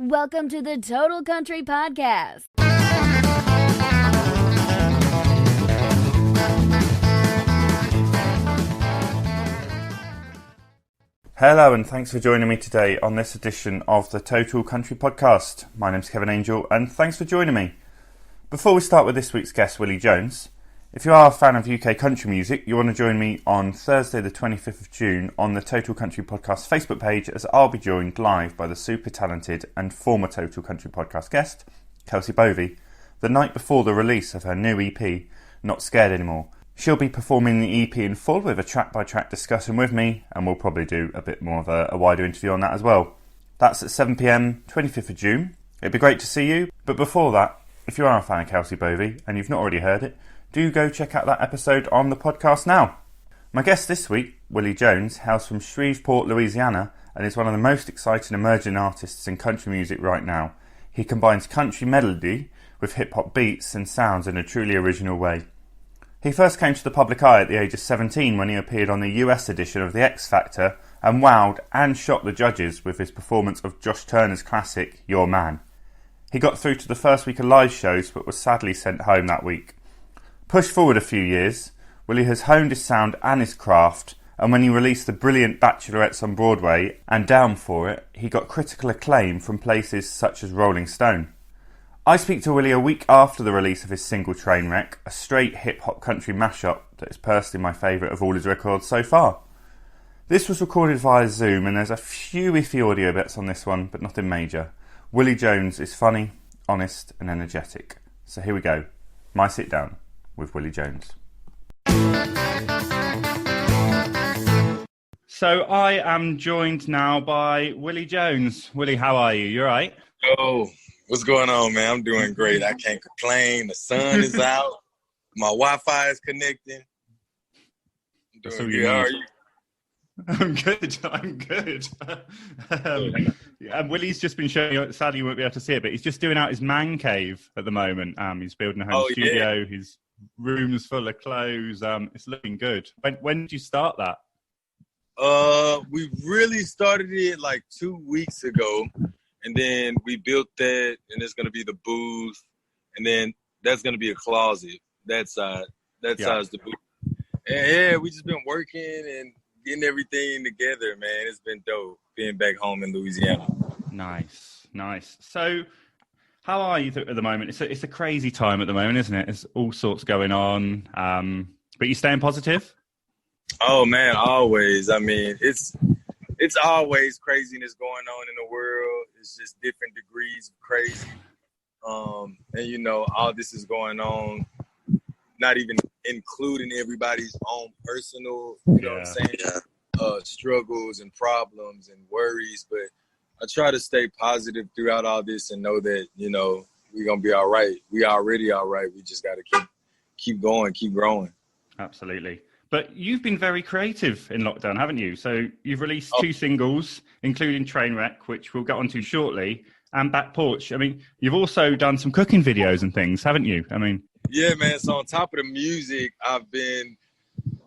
Welcome to the Total Country Podcast. Hello and thanks for joining me today on this edition of the Total Country Podcast. My name's Kevin Angel and thanks for joining me. Before we start with this week's guest, Willie Jones, if you are a fan of UK country music, you want to join me on Thursday the 25th of June on the Total Country Podcast Facebook page, as I'll be joined live by the super talented and former Total Country Podcast guest, Kacey Musgraves, the night before the release of her new EP, Not Scared Anymore. She'll be performing the EP in full with a track-by-track discussion with me, and we'll probably do a bit more of a wider interview on that as well. That's at 7pm, 25th of June. It'd be great to see you, but before that, if you are a fan of Kacey Musgraves and you've not already heard it, do go check out that episode on the podcast now. My guest this week, Willie Jones, hails from Shreveport, Louisiana, and is one of the most exciting emerging artists in country music right now. He combines country melody with hip-hop beats and sounds in a truly original way. He first came to the public eye at the age of 17 when he appeared on the US edition of The X Factor and wowed and shocked the judges with his performance of Josh Turner's classic, Your Man. He got through to the first week of live shows but was sadly sent home that week. Push forward a few years, Willie has honed his sound and his craft, and when he released the brilliant Bachelorettes on Broadway and Down for It, he got critical acclaim from places such as Rolling Stone. I speak to Willie a week after the release of his single Trainwreck, a straight hip-hop country mashup that is personally my favourite of all his records so far. This was recorded via Zoom and there's a few iffy audio bits on this one, but nothing major. Willie Jones is funny, honest and energetic. So here we go, my sit down with Willie Jones. So I am joined now by Willie Jones. Willie, how are you? You alright? Oh, what's going on, man? I'm doing great. I can't complain. The sun is out. My Wi-Fi is connecting. I'm doing good. How are you? I'm good. Willie's just been showing you, sadly you won't be able to see it, but he's just doing out his man cave at the moment. He's building a home studio. Yeah. His room's full of clothes. It's looking good. When did you start that? We really started it like 2 weeks ago. And then we built that, and it's going to be the booth. And then that's going to be a closet. That side's the booth. And yeah, we just been working and getting everything together, man. It's been dope being back home in Louisiana. Nice. So how are you at the moment? It's a crazy time at the moment, isn't it? There's all sorts going on. But you staying positive? Oh, man, always. I mean, it's always craziness going on in the world. It's just different degrees of crazy. And, you know, all this is going on, not even including everybody's own personal, you know what I'm saying, struggles and problems and worries. But I try to stay positive throughout all this and know that, you know, we're going to be all right. We already all right. We just got to keep going, keep growing. Absolutely. But you've been very creative in lockdown, haven't you? So you've released 2 singles, including Trainwreck, which we'll get onto shortly, and Back Porch. I mean, you've also done some cooking videos and things, haven't you? I mean, yeah, man. So on top of the music, I've been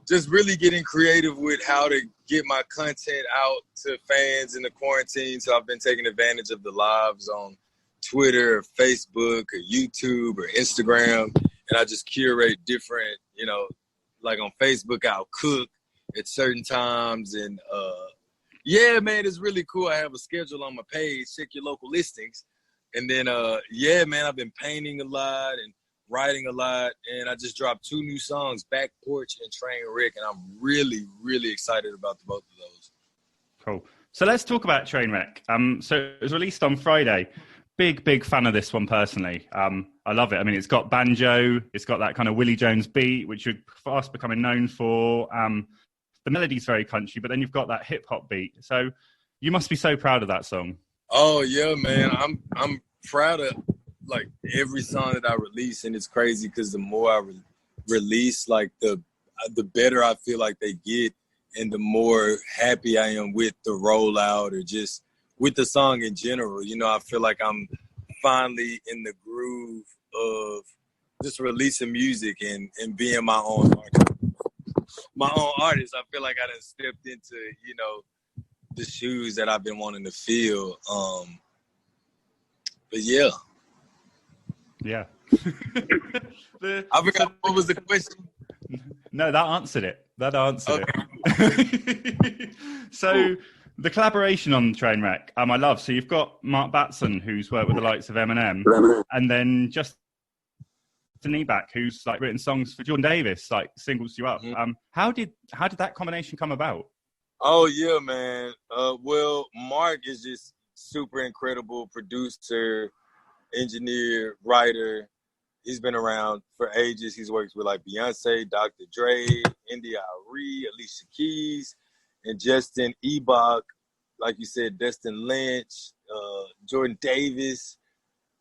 just really getting creative with how to get my content out to fans in the quarantine. So I've been taking advantage of the lives on Twitter or Facebook or YouTube or Instagram. And I just curate different, you know, like on Facebook, I'll cook at certain times. And yeah, man, it's really cool. I have a schedule on my page. Check your local listings. And then, yeah, man, I've been painting a lot and writing a lot. And I just dropped 2 new songs, Back Porch and Trainwreck. And I'm really, really excited about both of those. Cool. So let's talk about Trainwreck. So it was released on Friday. Big fan of this one personally. I love it. I mean, it's got banjo. It's got that kind of Willie Jones beat, which you're fast becoming known for. The melody's very country, but then you've got that hip hop beat. So you must be so proud of that song. Oh yeah, man. I'm proud of like every song that I release, and it's crazy because the more I release, like the better I feel like they get, and the more happy I am with the rollout or just with the song in general. You know, I feel like I'm finally in the groove of just releasing music and being my own artist. I feel like I done stepped into, you know, the shoes that I've been wanting to feel. But yeah. Yeah. I forgot what was the question. No, that answered it. Okay. It. So Cool. the collaboration on Trainwreck, I love. So you've got Mark Batson, who's worked with the likes of Eminem, and then Justin Ebach, who's like written songs for Jordan Davis, like singles you up. Mm-hmm. How did that combination come about? Oh yeah, man. Well, Mark is just super incredible producer, engineer, writer. He's been around for ages. He's worked with like Beyonce, Dr. Dre, India Arie, Alicia Keys, and Justin Ebach. Like you said, Destin Lynch, Jordan Davis,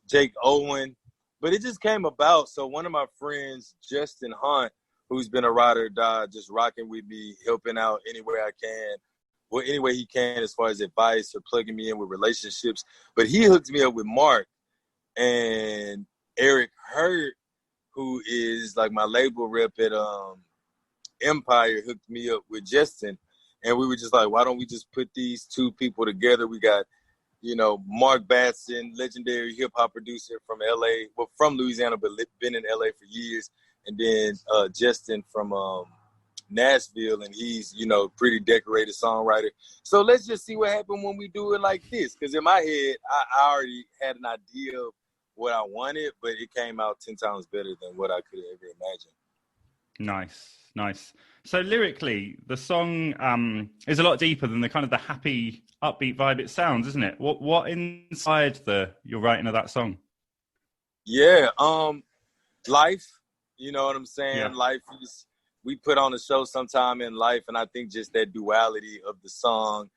Jake Owen. But it just came about. So one of my friends, Justin Hunt, who's been a ride or die, just rocking with me, helping out anywhere I can, or any way he can as far as advice or plugging me in with relationships. But he hooked me up with Mark. And Eric Hurt, who is like my label rep at Empire, hooked me up with Justin. And we were just like, why don't we just put these two people together? We got, Mark Batson, legendary hip-hop producer from LA, well, from Louisiana, but been in LA for years. And then Justin from Nashville, and he's, pretty decorated songwriter. So let's just see what happens when we do it like this. Because in my head, I already had an idea of what I wanted, but it came out 10 times better than what I could have ever imagined. Nice. So lyrically, the song is a lot deeper than the kind of the happy, upbeat vibe it sounds, isn't it? What inspired your writing of that song? Yeah, life. You know what I'm saying? Yeah. Life is. We put on a show sometime in life, and I think just that duality of the song,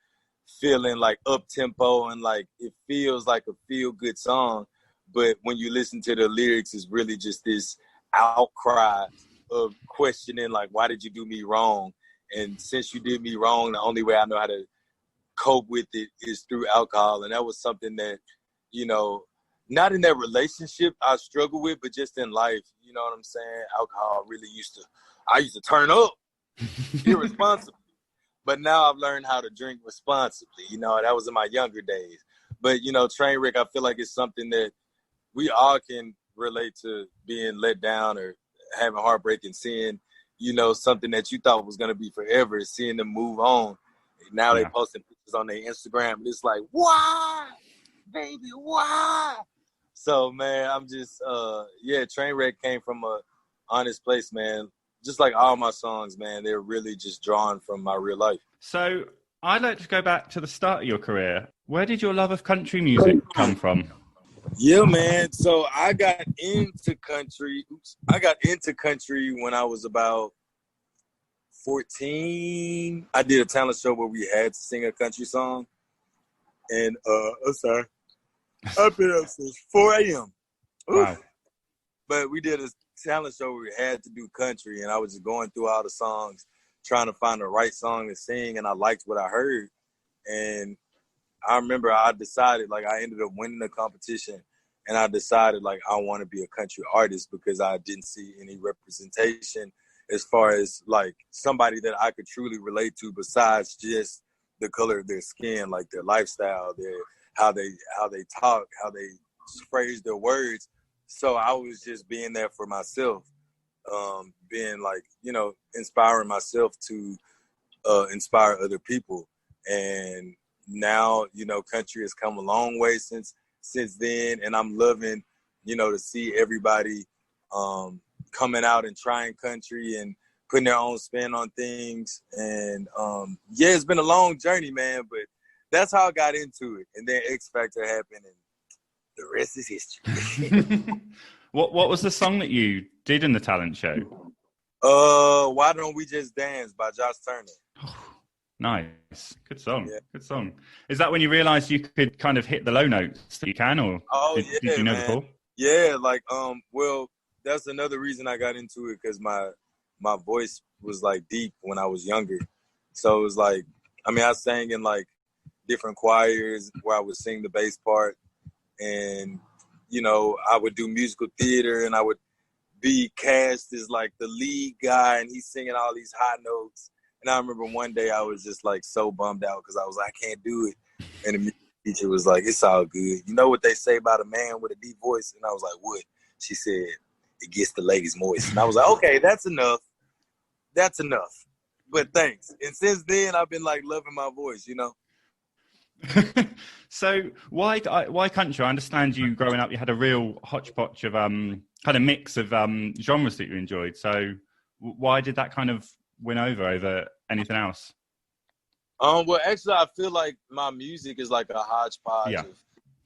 feeling like up tempo and like it feels like a feel good song, but when you listen to the lyrics, it's really just this outcry of questioning, like, why did you do me wrong? And since you did me wrong, the only way I know how to cope with it is through alcohol. And that was something that, not in that relationship I struggle with, but just in life, you know what I'm saying? Alcohol really I used to turn up irresponsibly. But now I've learned how to drink responsibly. That was in my younger days. But, Trainwreck, I feel like it's something that we all can relate to, being let down or having heartbreak and seeing, something that you thought was going to be forever, seeing them move on. Now they posting pictures on their Instagram. And it's like, why, baby, why? So, man, I'm just, Trainwreck came from a honest place, man. Just like all my songs, man, they're really just drawn from my real life. So I'd like to go back to the start of your career. Where did your love of country music come from? Yeah, man. So I got into country. When I was about 14. I did a talent show where we had to sing a country song. And I'm sorry. I've been up since 4 a.m. Wow. But we did a talent show where we had to do country, and I was just going through all the songs, trying to find the right song to sing, and I liked what I heard. And I remember I decided, like, I ended up winning the competition, and I decided, like, I want to be a country artist because I didn't see any representation as far as, like, somebody that I could truly relate to besides just the color of their skin, like their lifestyle, how they talk, how they phrase their words. So I was just being there for myself, being like, inspiring myself to inspire other people. And now, country has come a long way since then. And I'm loving, to see everybody coming out and trying country and putting their own spin on things. And it's been a long journey, man, but that's how I got into it. And then X Factor happened, and the rest is history. What was the song that you did in the talent show? Why Don't We Just Dance by Josh Turner. Nice. Good song. Yeah. Good song. Is that when you realized you could kind of hit the low notes that you can, or did you know man. before? Yeah, like, well, that's another reason I got into it, because my voice was like deep when I was younger. So it was like, I sang in like different choirs where I would sing the bass part, and I would do musical theater, and I would be cast as like the lead guy, and he's singing all these high notes. And I remember one day I was just like so bummed out because I was like, I can't do it. And the music teacher was like, "It's all good. You know what they say about a man with a deep voice?" And I was like, "What?" She said, "It gets the ladies moist." And I was like, "Okay, that's enough. That's enough. But thanks." And since then, I've been like loving my voice, you know. So why country? I understand you growing up, you had a real hodgepodge of kind of mix of genres that you enjoyed. So why did that kind of win over anything else? Well, actually, I feel like my music is like a hodgepodge of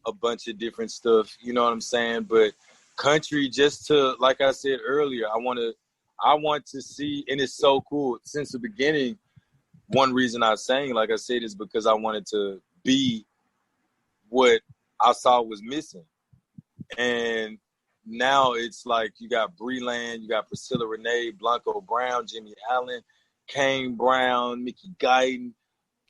a bunch of different stuff. You know what I'm saying? But country, just to, like I said earlier, I want to see, and it's so cool. Since the beginning, one reason I sang, like I said, is because I wanted to be what I saw was missing. And now it's like you got Breland, you got Priscilla Renee, Blanco Brown, Jimmy Allen, Kane Brown, Mickey Guyton.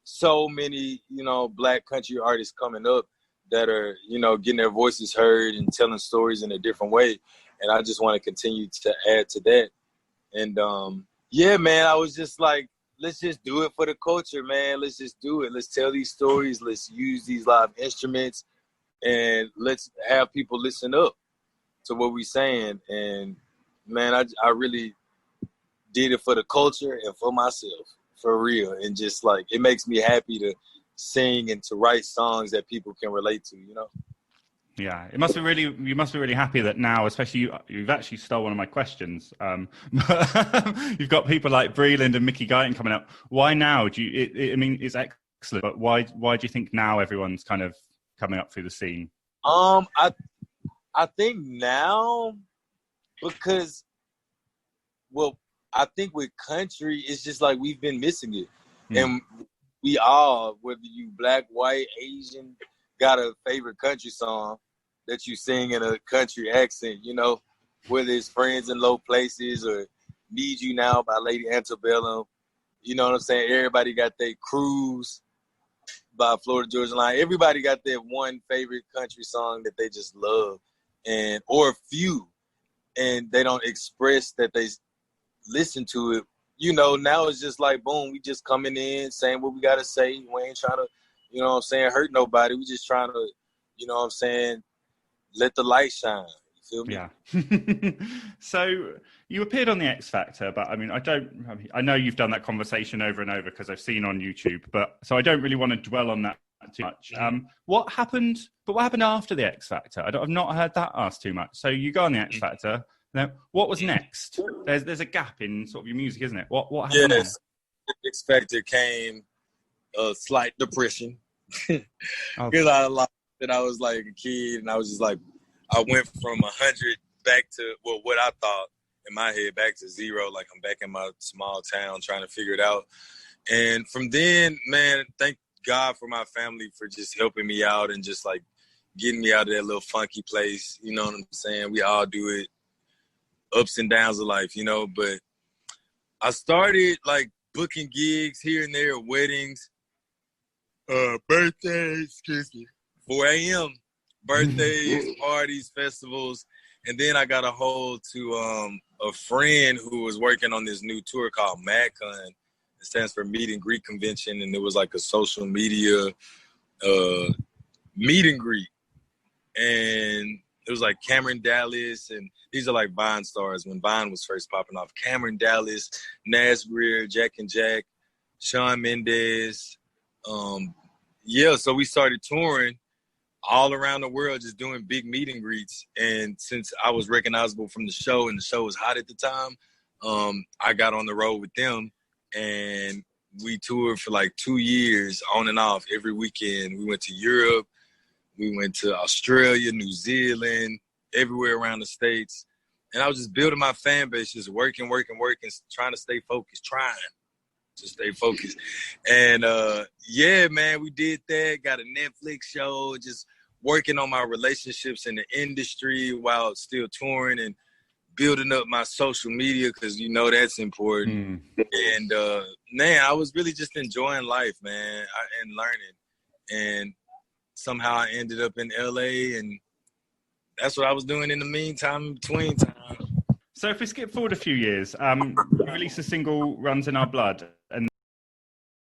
So many, you know, black country artists coming up that are, you know, getting their voices heard and telling stories in a different way. And I just want to continue to add to that. And yeah, man, I was just like, let's just do it for the culture, man. Let's just do it. Let's tell these stories. Let's use these live instruments, and let's have people listen up to what we're saying. And man, I really did it for the culture and for myself, for real. And just like, it makes me happy to sing and to write songs that people can relate to, you know? Yeah, you must be really happy that now, especially you've actually stole one of my questions. You've got people like Breland and Mickey Guyton coming up. Why now? I mean, it's excellent, but why do you think now everyone's kind of coming up through the scene? I think now because, well, I think with country, it's just like we've been missing it. And we all, whether you black, white, Asian, got a favorite country song that you sing in a country accent, you know, whether it's Friends in Low Places or Need You Now by Lady Antebellum. You know what I'm saying? Everybody got their Cruise by Florida Georgia Line. Everybody got their one favorite country song that they just love, and or a few, and they don't express that they listen to it. You know, now it's just like, boom, we just coming in, saying what we got to say. We ain't trying to, you know what I'm saying, hurt nobody. We just trying to, you know what I'm saying, let the light shine. You feel me? Yeah. So you appeared on the X Factor, but I mean, I know you've done that conversation over and over because I've seen on YouTube, but so I don't really want to dwell on that too much. What happened after the X Factor? I've not heard that asked too much. So you go on the X Factor. Now, what was next? There's a gap in sort of your music, isn't it? What happened? Yes. X Factor came a slight depression. Because I lost that I was like a kid, and I was just like, I went from 100 back to, well, what I thought in my head, back to 0. Like, I'm back in my small town trying to figure it out. And from then, man, thank God for my family for just helping me out and just like getting me out of that little funky place. You know what I'm saying? We all do it, ups and downs of life, you know. But I started like booking gigs here and there, weddings, birthdays, 4 a.m., birthdays, parties, festivals. And then I got a hold to a friend who was working on this new tour called MadCon. It stands for Meet and Greet Convention. And it was like a social media meet and greet. And it was like Cameron Dallas, and these are like Vine stars when Vine was first popping off. Cameron Dallas, Nas Greer, Jack and Jack, Shawn Mendes. So we started touring all around the world, just doing big meet and greets. And since I was recognizable from the show, and the show was hot at the time, I got on the road with them, and we toured for like 2 years on and off every weekend. We went to Europe, we went to Australia, New Zealand, everywhere around the States. And I was just building my fan base, just working, trying to stay focused, And man, we did that, got a Netflix show, just working on my relationships in the industry while still touring and building up my social media, because you know that's important. And man, I was really just enjoying life, man, and learning. And somehow I ended up in LA, and that's what I was doing in the meantime, in between time. So if we skip forward a few years, you released a single, Runs in Our Blood.